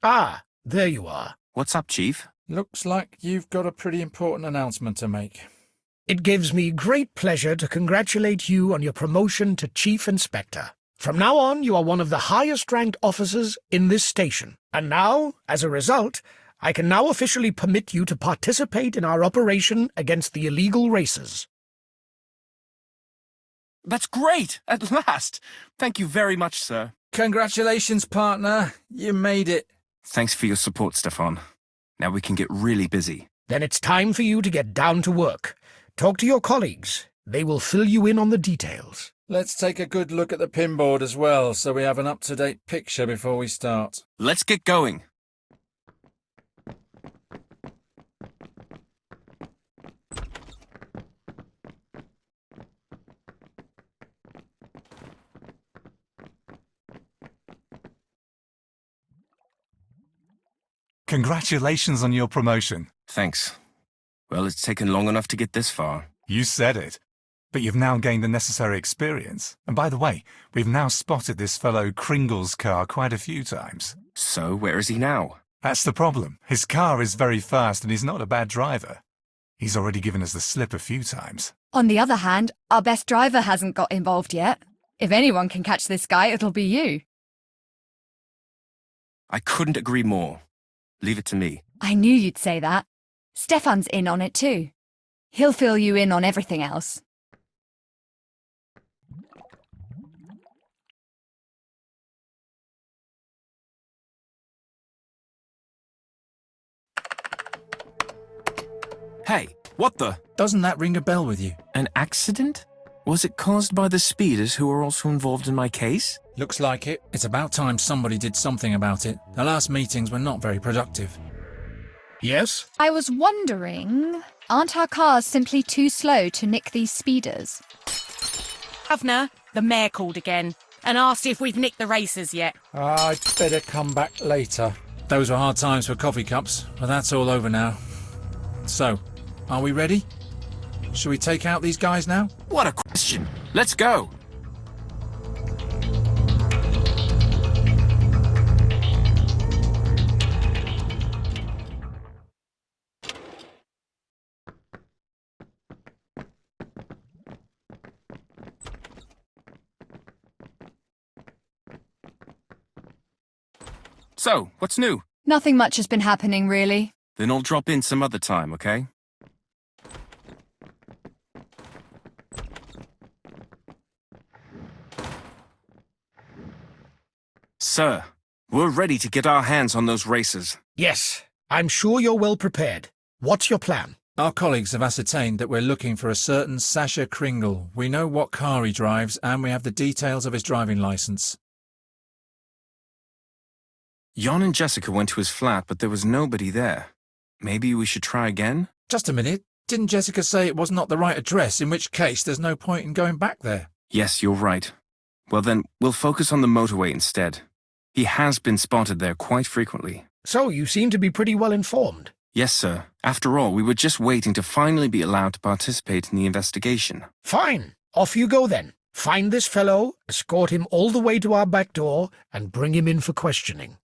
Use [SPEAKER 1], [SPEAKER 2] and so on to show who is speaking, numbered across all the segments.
[SPEAKER 1] Ah, there you are.
[SPEAKER 2] What's up, Chief?
[SPEAKER 3] Looks like you've got a pretty important announcement to make.
[SPEAKER 1] It gives me great pleasure to congratulate you on your promotion to Chief Inspector. From now on, you are one of the highest-ranked officers in this station. And now, as a result, I can now officially permit you to participate in our operation against the illegal racers.
[SPEAKER 2] That's great! At last! Thank you very much, sir.
[SPEAKER 3] Congratulations, partner. You made it.
[SPEAKER 2] Thanks for your support, Stefan. Now we can get really busy.
[SPEAKER 1] Then it's time for you to get down to work. Talk to your colleagues. They will fill you in on the details.
[SPEAKER 3] Let's take a good look at the pinboard as well, so we have an up-to-date picture before we start.
[SPEAKER 2] Let's get going.
[SPEAKER 4] Congratulations on your promotion.
[SPEAKER 2] Thanks. Well, it's taken long enough to get this far.
[SPEAKER 4] You said it. But you've now gained the necessary experience. And by the way, we've now spotted this fellow Kringle's car quite a few times.
[SPEAKER 2] So, where is he now?
[SPEAKER 4] That's the problem. His car is very fast and he's not a bad driver. He's already given us the slip a few times.
[SPEAKER 5] On the other hand, our best driver hasn't got involved yet. If anyone can catch this guy, it'll be you.
[SPEAKER 2] I couldn't agree more. Leave it to me.
[SPEAKER 5] I knew you'd say that. Stefan's in on it too. He'll fill you in on everything else.
[SPEAKER 2] Hey, what the?
[SPEAKER 3] Doesn't that ring a bell with you?
[SPEAKER 2] An accident? Was it caused by the speeders who were also involved in my case?
[SPEAKER 3] Looks like it. It's about time somebody did something about it. The last meetings were not very productive.
[SPEAKER 1] Yes?
[SPEAKER 5] I was wondering, aren't our cars simply too slow to nick these speeders?
[SPEAKER 6] Governor, the mayor called again and asked if we've nicked the racers yet.
[SPEAKER 3] I'd better come back later. Those were hard times for coffee cups, but that's all over now. So, are we ready? Shall we take out these guys now?
[SPEAKER 2] What a question! Let's go! So, what's new?
[SPEAKER 5] Nothing much has been happening, really.
[SPEAKER 2] Then I'll drop in some other time, okay? Sir, we're ready to get our hands on those racers.
[SPEAKER 1] Yes. I'm sure you're well prepared. What's your plan?
[SPEAKER 3] Our colleagues have ascertained that we're looking for a certain Sasha Kringle. We know what car he drives, and we have the details of his driving license.
[SPEAKER 2] Jan and Jessica went to his flat, but there was nobody there. Maybe we should try again?
[SPEAKER 3] Just a minute. Didn't Jessica say it was not the right address, in which case there's no point in going back there?
[SPEAKER 2] Yes, you're right. Well then, we'll focus on the motorway instead. He has been spotted there quite frequently.
[SPEAKER 1] So, you seem to be pretty well informed.
[SPEAKER 2] Yes, sir. After all, we were just waiting to finally be allowed to participate in the investigation.
[SPEAKER 1] Fine. Off you go then. Find this fellow, escort him all the way to our back door, and bring him in for questioning.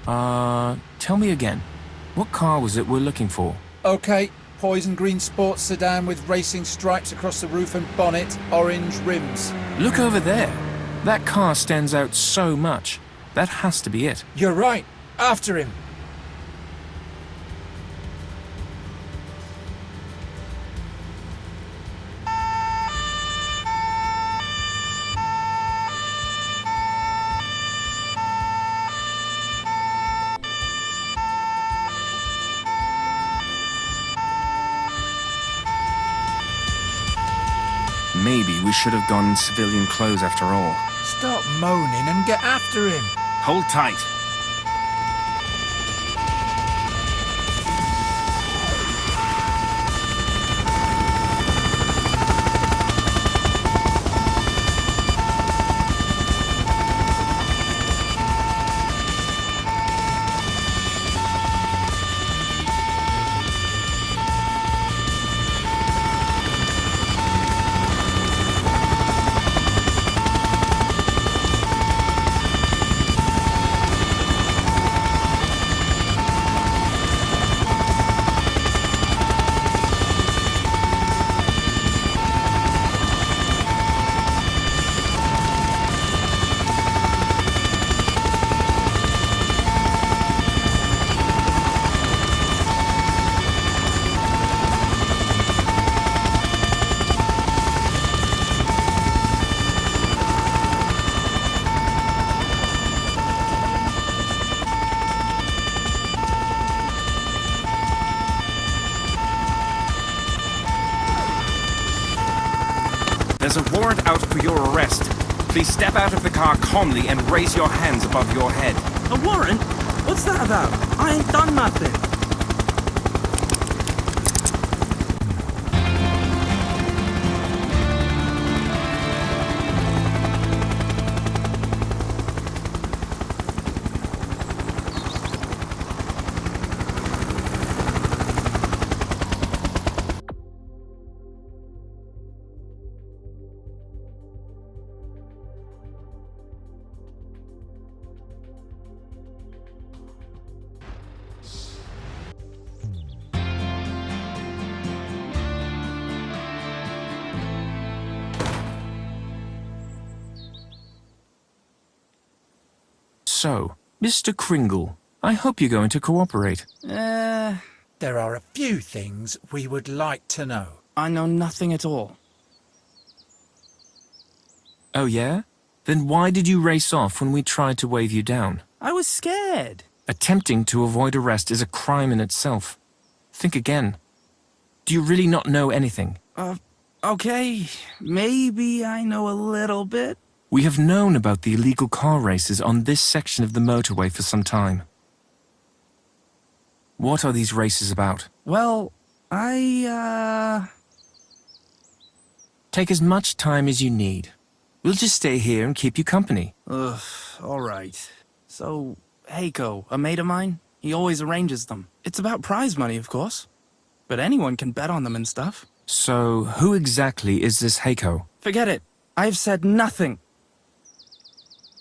[SPEAKER 2] Tell me again. What car was it we're looking for?
[SPEAKER 3] Okay, poison green sports sedan with racing stripes across the roof and bonnet, orange rims.
[SPEAKER 2] Look over there. That car stands out so much. That has to be it.
[SPEAKER 3] You're right. After him.
[SPEAKER 2] Maybe we should have gone in civilian clothes after all.
[SPEAKER 3] Stop moaning and get after him.
[SPEAKER 2] Hold tight. There's a warrant out for your arrest. Please step out of the car calmly and raise your hands above your head.
[SPEAKER 7] A warrant? What's that about? I ain't done nothing.
[SPEAKER 2] So, Mr. Kringle, I hope you're going to cooperate.
[SPEAKER 3] There are a few things we would like to know.
[SPEAKER 7] I know nothing at all.
[SPEAKER 2] Oh yeah? Then why did you race off when we tried to wave you down?
[SPEAKER 7] I was scared.
[SPEAKER 2] Attempting to avoid arrest is a crime in itself. Think again. Do you really not know anything?
[SPEAKER 7] Okay, maybe I know a little bit.
[SPEAKER 2] We have known about the illegal car races on this section of the motorway for some time. What are these races about?
[SPEAKER 7] Well,
[SPEAKER 2] Take as much time as you need. We'll just stay here and keep you company.
[SPEAKER 7] Ugh, alright. So, Heiko, a mate of mine, he always arranges them. It's about prize money, of course. But anyone can bet on them and stuff.
[SPEAKER 2] So, who exactly is this Heiko?
[SPEAKER 7] Forget it. I've said nothing.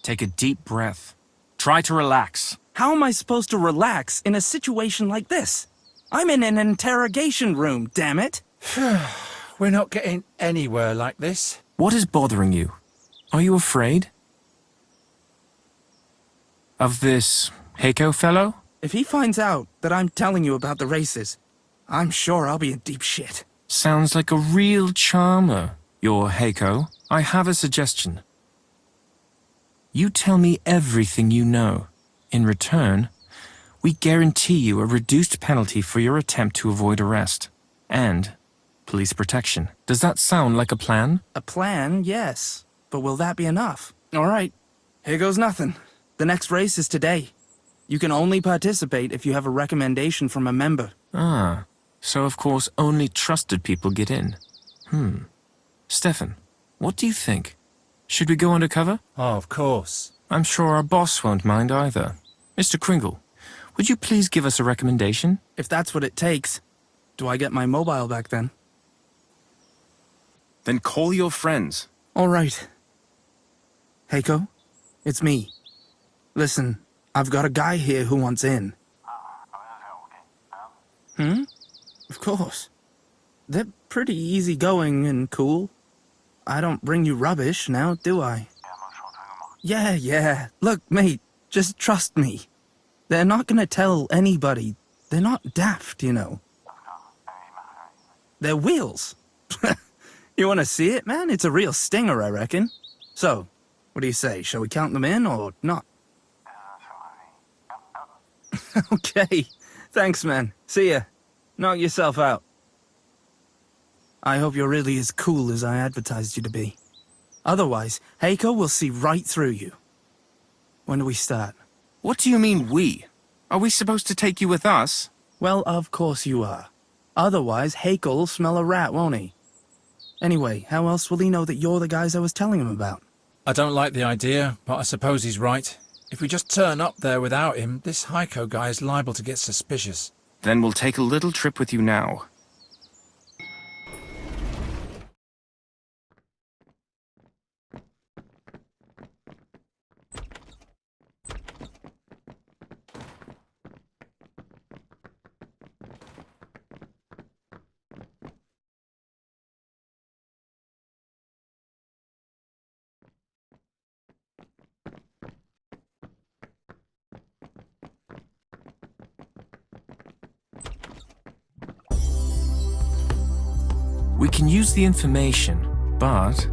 [SPEAKER 2] Take a deep breath. Try to relax.
[SPEAKER 7] How am I supposed to relax in a situation like this? I'm in an interrogation room, damn it.
[SPEAKER 3] We're not getting anywhere like this.
[SPEAKER 2] What is bothering you? Are you afraid? Of this Heiko fellow?
[SPEAKER 7] If he finds out that I'm telling you about the races, I'm sure I'll be in deep shit.
[SPEAKER 2] Sounds like a real charmer, your Heiko. I have a suggestion. You tell me everything you know. In return, we guarantee you a reduced penalty for your attempt to avoid arrest. And police protection. Does that sound like a plan?
[SPEAKER 7] A plan, yes. But will that be enough? Alright, here goes nothing. The next race is today. You can only participate if you have a recommendation from a member.
[SPEAKER 2] Ah, so of course only trusted people get in. Stefan, what do you think? Should we go undercover?
[SPEAKER 3] Oh, of course.
[SPEAKER 2] I'm sure our boss won't mind either. Mr. Kringle, would you please give us a recommendation?
[SPEAKER 7] If that's what it takes, do I get my mobile back then?
[SPEAKER 2] Then call your friends.
[SPEAKER 7] Alright. Heiko, it's me. Listen, I've got a guy here who wants in. Of course. They're pretty easygoing and cool. I don't bring you rubbish now, do I? Yeah. Look, mate, just trust me. They're not gonna tell anybody. They're not daft, you know. They're wheels. You wanna see it, man? It's a real stinger, I reckon. So, what do you say? Shall we count them in or not? Okay. Thanks, man. See ya. Knock yourself out. I hope you're really as cool as I advertised you to be. Otherwise, Heiko will see right through you. When do we start?
[SPEAKER 2] What do you mean, we? Are we supposed to take you with us?
[SPEAKER 7] Well, of course you are. Otherwise, Heiko'll smell a rat, won't he? Anyway, how else will he know that you're the guys I was telling him about?
[SPEAKER 3] I don't like the idea, but I suppose he's right. If we just turn up there without him, this Heiko guy is liable to get suspicious.
[SPEAKER 2] Then we'll take a little trip with you now. We can use the information, but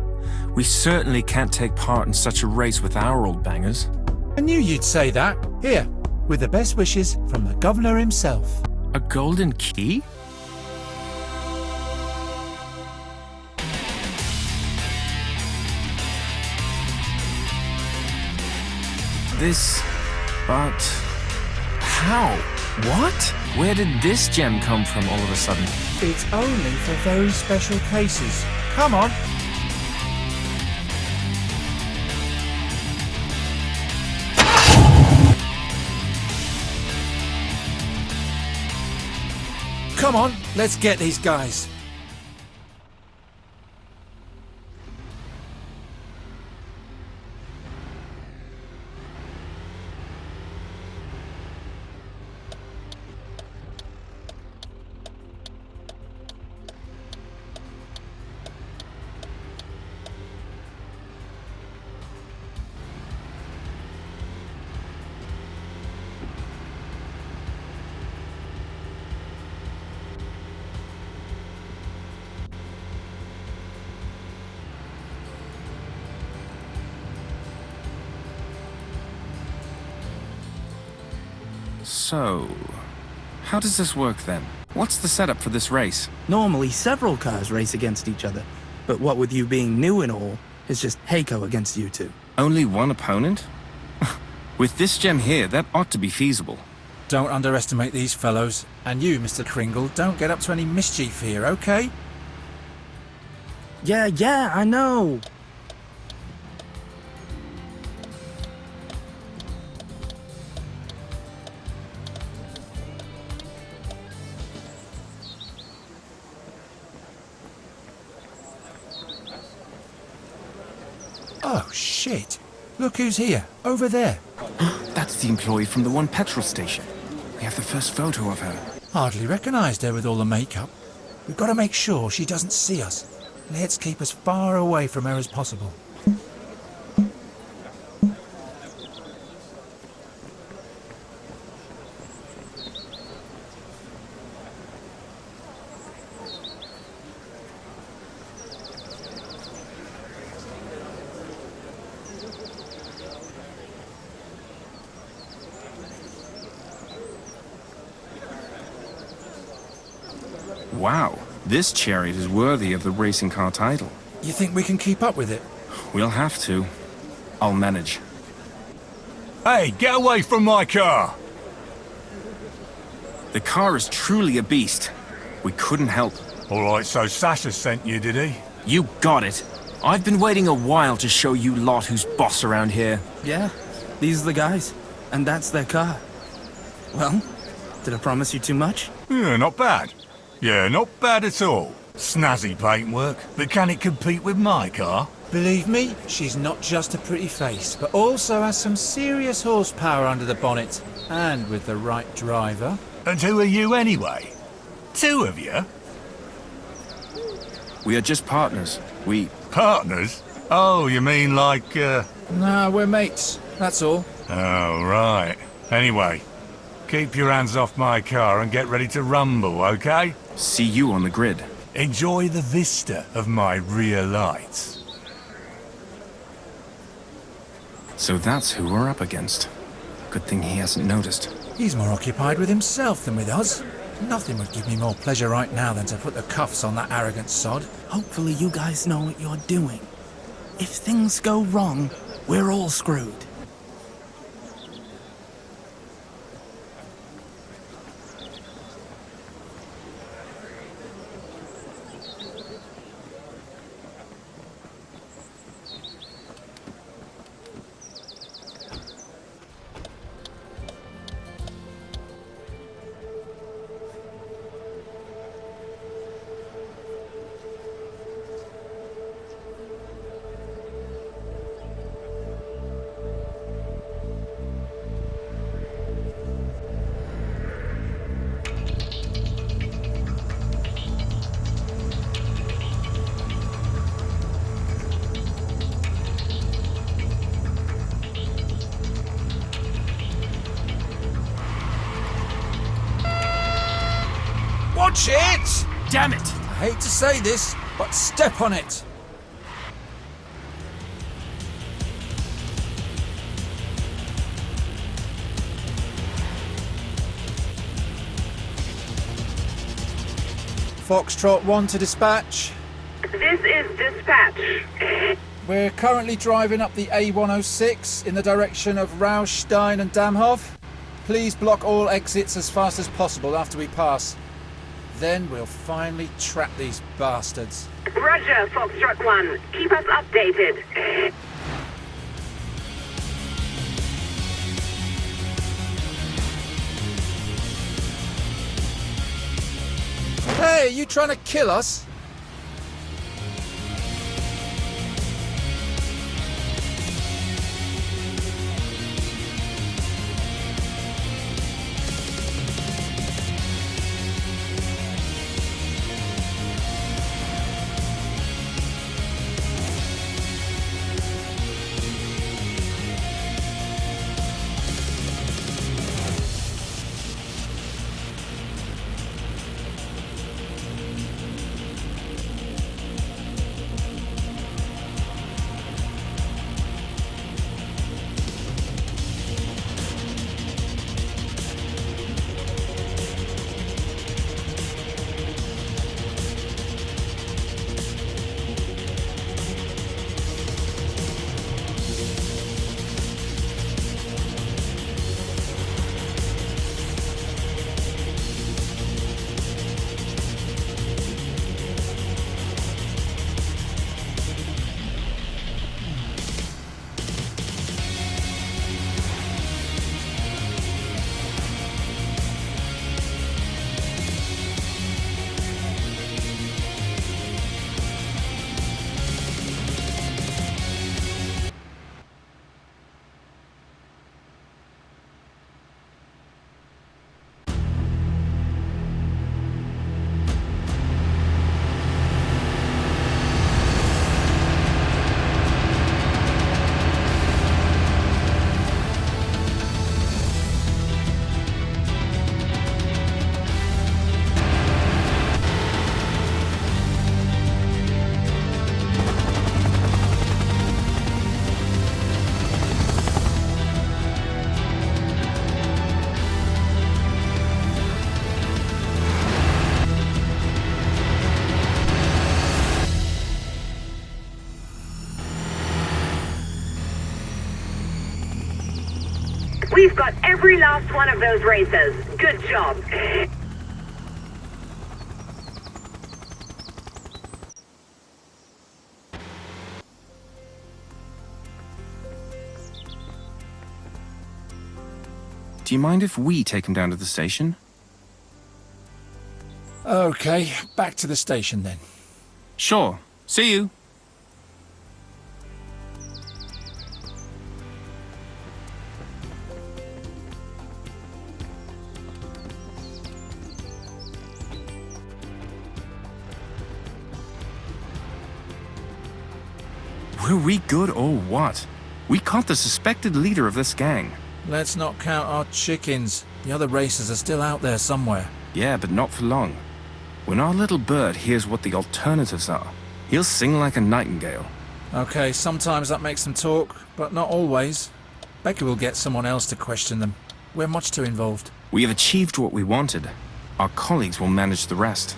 [SPEAKER 2] we certainly can't take part in such a race with our old bangers.
[SPEAKER 8] I knew you'd say that. Here, with the best wishes from the governor himself.
[SPEAKER 2] A golden key? But how? What? Where did this gem come from all of a sudden?
[SPEAKER 8] It's only for very special cases. Come on. Come on, let's get these guys.
[SPEAKER 2] So, how does this work then? What's the setup for this race?
[SPEAKER 7] Normally, several cars race against each other. But what with you being new and all, it's just Heiko against you two.
[SPEAKER 2] Only one opponent? With this gem here, that ought to be feasible.
[SPEAKER 3] Don't underestimate these fellows. And you, Mr. Kringle, don't get up to any mischief here, okay?
[SPEAKER 7] Yeah, I know.
[SPEAKER 8] Oh, shit. Look who's here, over there.
[SPEAKER 2] That's the employee from the one petrol station. We have the first photo of her.
[SPEAKER 8] Hardly recognised her with all the makeup. We've got to make sure she doesn't see us. Let's keep as far away from her as possible.
[SPEAKER 2] Wow, this chariot is worthy of the racing car title.
[SPEAKER 8] You think we can keep up with it?
[SPEAKER 2] We'll have to. I'll manage.
[SPEAKER 4] Hey, get away from my car!
[SPEAKER 2] The car is truly a beast. We couldn't help.
[SPEAKER 4] Alright, so Sasha sent you, did he?
[SPEAKER 2] You got it. I've been waiting a while to show you lot who's boss around here.
[SPEAKER 7] Yeah, these are the guys. And that's their car. Well, did I promise you too much?
[SPEAKER 4] Yeah, not bad. Yeah, not bad at all. Snazzy paintwork, but can it compete with my car?
[SPEAKER 8] Believe me, she's not just a pretty face, but also has some serious horsepower under the bonnet. And with the right driver.
[SPEAKER 4] And who are you anyway? Two of you?
[SPEAKER 2] We are just partners. We...
[SPEAKER 4] Partners? Oh, you mean like,
[SPEAKER 3] Nah, we're mates. That's all.
[SPEAKER 4] Oh, right. Anyway, keep your hands off my car and get ready to rumble, okay?
[SPEAKER 2] See you on the grid.
[SPEAKER 4] Enjoy the vista of my rear lights.
[SPEAKER 2] So that's who we're up against. Good thing he hasn't noticed.
[SPEAKER 8] He's more occupied with himself than with us. Nothing would give me more pleasure right now than to put the cuffs on that arrogant sod.
[SPEAKER 7] Hopefully you guys know what you're doing. If things go wrong, we're all screwed.
[SPEAKER 8] Watch it!
[SPEAKER 2] Damn it!
[SPEAKER 8] I hate to say this, but step on it! Foxtrot 1 to dispatch.
[SPEAKER 9] This is dispatch.
[SPEAKER 3] We're currently driving up the A106 in the direction of Raustein and Damhof. Please block all exits as fast as possible after we pass. Then we'll finally trap these bastards.
[SPEAKER 9] Roger, Foxtrot 1. Keep us updated.
[SPEAKER 3] Hey, you trying to kill us?
[SPEAKER 9] We've got every last one of those racers. Good job.
[SPEAKER 2] Do you mind if we take him down to the station?
[SPEAKER 3] Okay, back to the station then.
[SPEAKER 2] Sure. See you. Were we good or what? We caught the suspected leader of this gang.
[SPEAKER 8] Let's not count our chickens. The other racers are still out there somewhere.
[SPEAKER 2] Yeah, but not for long. When our little bird hears what the alternatives are, he'll sing like a nightingale.
[SPEAKER 8] Okay, sometimes that makes them talk, but not always. Becky will get someone else to question them. We're much too involved.
[SPEAKER 2] We have achieved what we wanted. Our colleagues will manage the rest.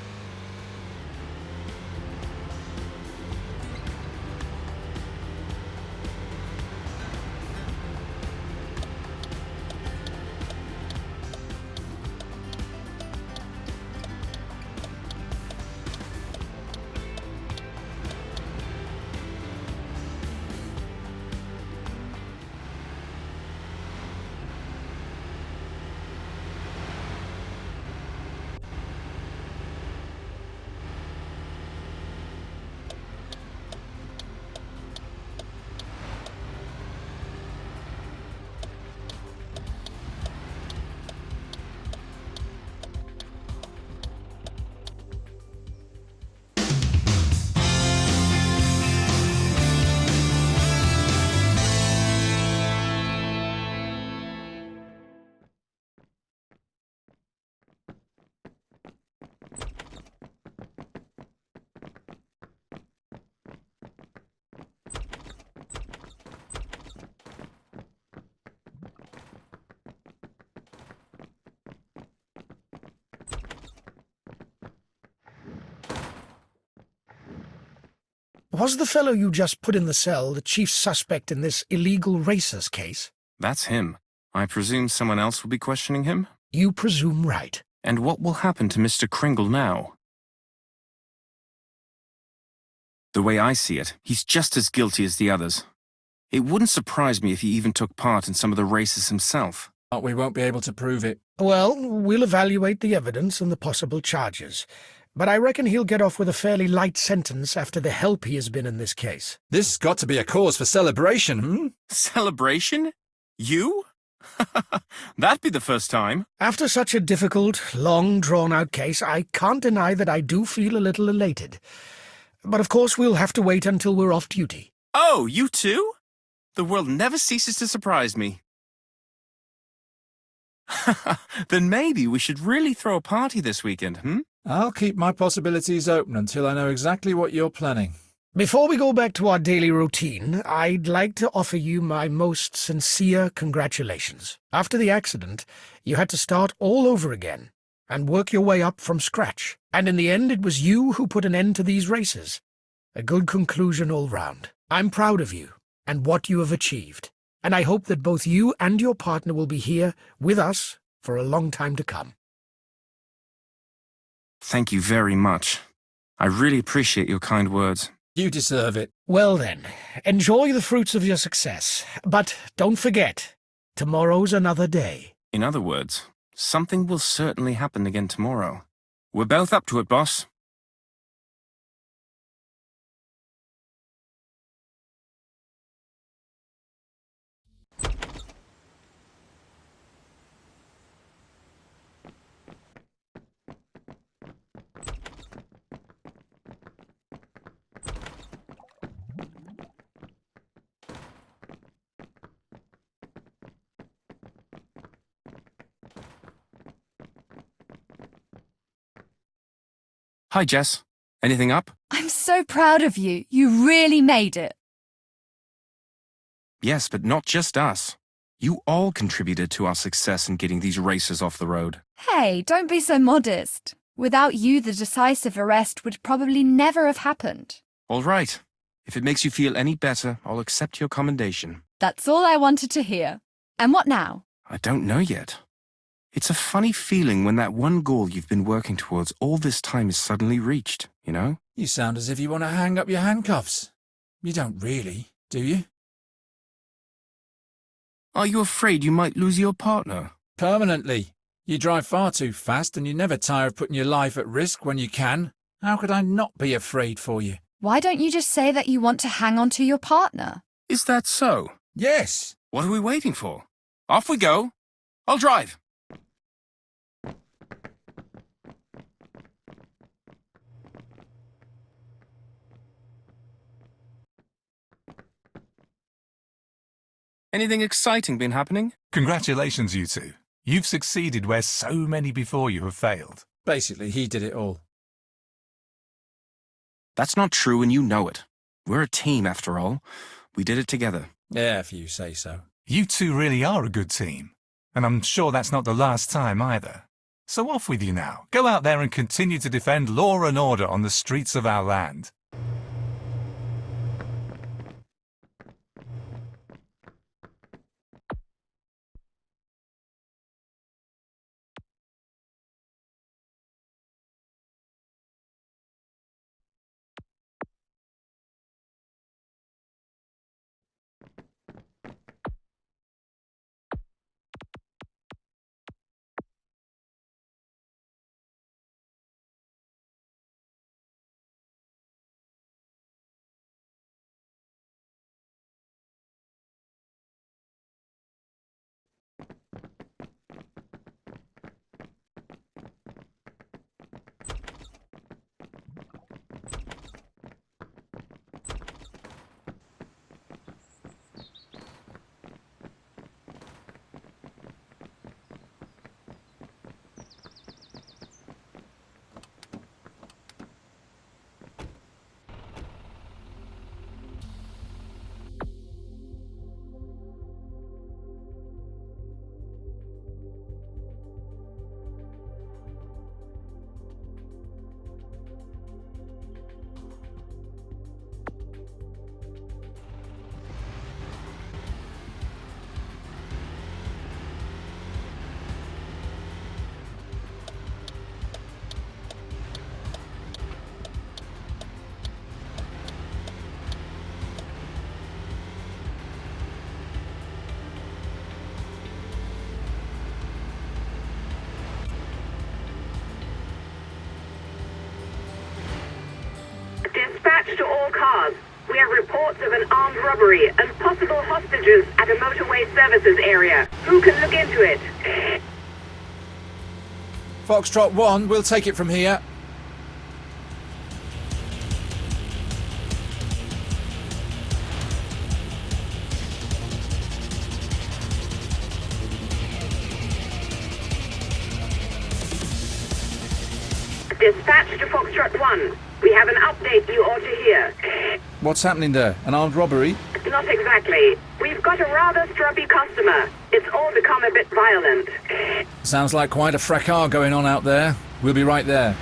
[SPEAKER 1] Was the fellow you just put in the cell the chief suspect in this illegal racers case?
[SPEAKER 2] That's him. I presume someone else will be questioning him?
[SPEAKER 1] You presume right.
[SPEAKER 2] And what will happen to Mr. Kringle now? The way I see it, he's just as guilty as the others. It wouldn't surprise me if he even took part in some of the races himself.
[SPEAKER 8] But we won't be able to prove it.
[SPEAKER 1] Well, we'll evaluate the evidence and the possible charges. But I reckon he'll get off with a fairly light sentence after the help he has been in this case.
[SPEAKER 8] This has got to be a cause for celebration, hmm?
[SPEAKER 2] Celebration? You? That'd be the first time.
[SPEAKER 1] After such a difficult, long, drawn-out case, I can't deny that I do feel a little elated. But of course we'll have to wait until we're off duty.
[SPEAKER 2] Oh, you too? The world never ceases to surprise me. Then maybe we should really throw a party this weekend, hmm?
[SPEAKER 8] I'll keep my possibilities open until I know exactly what you're planning.
[SPEAKER 1] Before we go back to our daily routine, I'd like to offer you my most sincere congratulations. After the accident, you had to start all over again and work your way up from scratch. And in the end, it was you who put an end to these races. A good conclusion all round. I'm proud of you and what you have achieved. And I hope that both you and your partner will be here with us for a long time to come.
[SPEAKER 2] Thank you very much. I really appreciate your kind words.
[SPEAKER 8] You deserve it.
[SPEAKER 1] Well then, enjoy the fruits of your success. But don't forget, tomorrow's another day.
[SPEAKER 2] In other words, something will certainly happen again tomorrow. We're both up to it, boss. Hi, Jess. Anything up?
[SPEAKER 5] I'm so proud of you. You really made it.
[SPEAKER 2] Yes, but not just us. You all contributed to our success in getting these racers off the road.
[SPEAKER 5] Hey, don't be so modest. Without you, the decisive arrest would probably never have happened.
[SPEAKER 2] All right. If it makes you feel any better, I'll accept your commendation.
[SPEAKER 5] That's all I wanted to hear. And what now?
[SPEAKER 2] I don't know yet. It's a funny feeling when that one goal you've been working towards all this time is suddenly reached, you know?
[SPEAKER 8] You sound as if you want to hang up your handcuffs. You don't really, do you?
[SPEAKER 2] Are you afraid you might lose your partner?
[SPEAKER 8] Permanently. You drive far too fast and you never tire of putting your life at risk when you can. How could I not be afraid for you?
[SPEAKER 5] Why don't you just say that you want to hang on to your partner?
[SPEAKER 2] Is that so?
[SPEAKER 8] Yes.
[SPEAKER 2] What are we waiting for? Off we go. I'll drive. Anything exciting been happening?
[SPEAKER 4] Congratulations, you two. You've succeeded where so many before you have failed.
[SPEAKER 3] Basically, he did it all.
[SPEAKER 2] That's not true and you know it. We're a team after all. We did it together.
[SPEAKER 3] Yeah, if you say so.
[SPEAKER 4] You two really are a good team. And I'm sure that's not the last time either. So off with you now. Go out there and continue to defend law and order on the streets of our land.
[SPEAKER 9] Dispatch to all cars. We have reports of an armed robbery and possible hostages at a motorway services area. Who can look into it?
[SPEAKER 3] Foxtrot 1, we'll take it from here.
[SPEAKER 9] Dispatch to Foxtrot 1. We have an update you ought to hear.
[SPEAKER 3] What's happening there? An armed robbery?
[SPEAKER 9] Not exactly. We've got a rather strappy customer. It's all become a bit violent.
[SPEAKER 3] Sounds like quite a fracas going on out there. We'll be right there.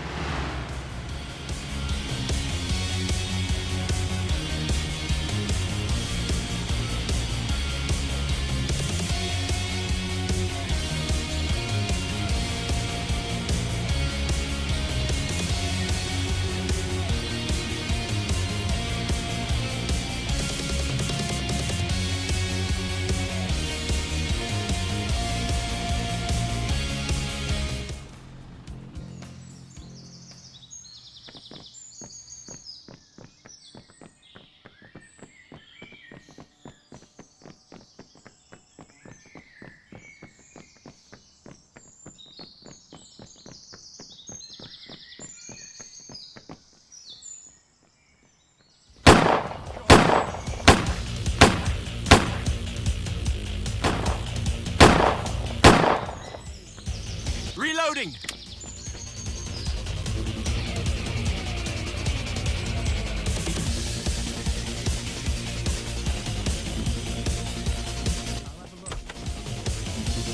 [SPEAKER 2] Reloading!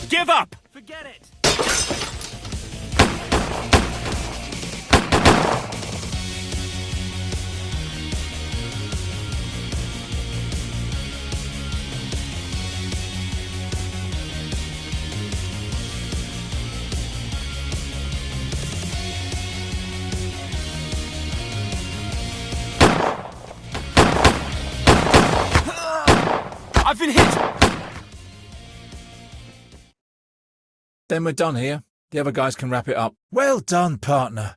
[SPEAKER 2] Give up! Forget it! I've been hit!
[SPEAKER 3] Then we're done here. The other guys can wrap it up.
[SPEAKER 8] Well done, partner.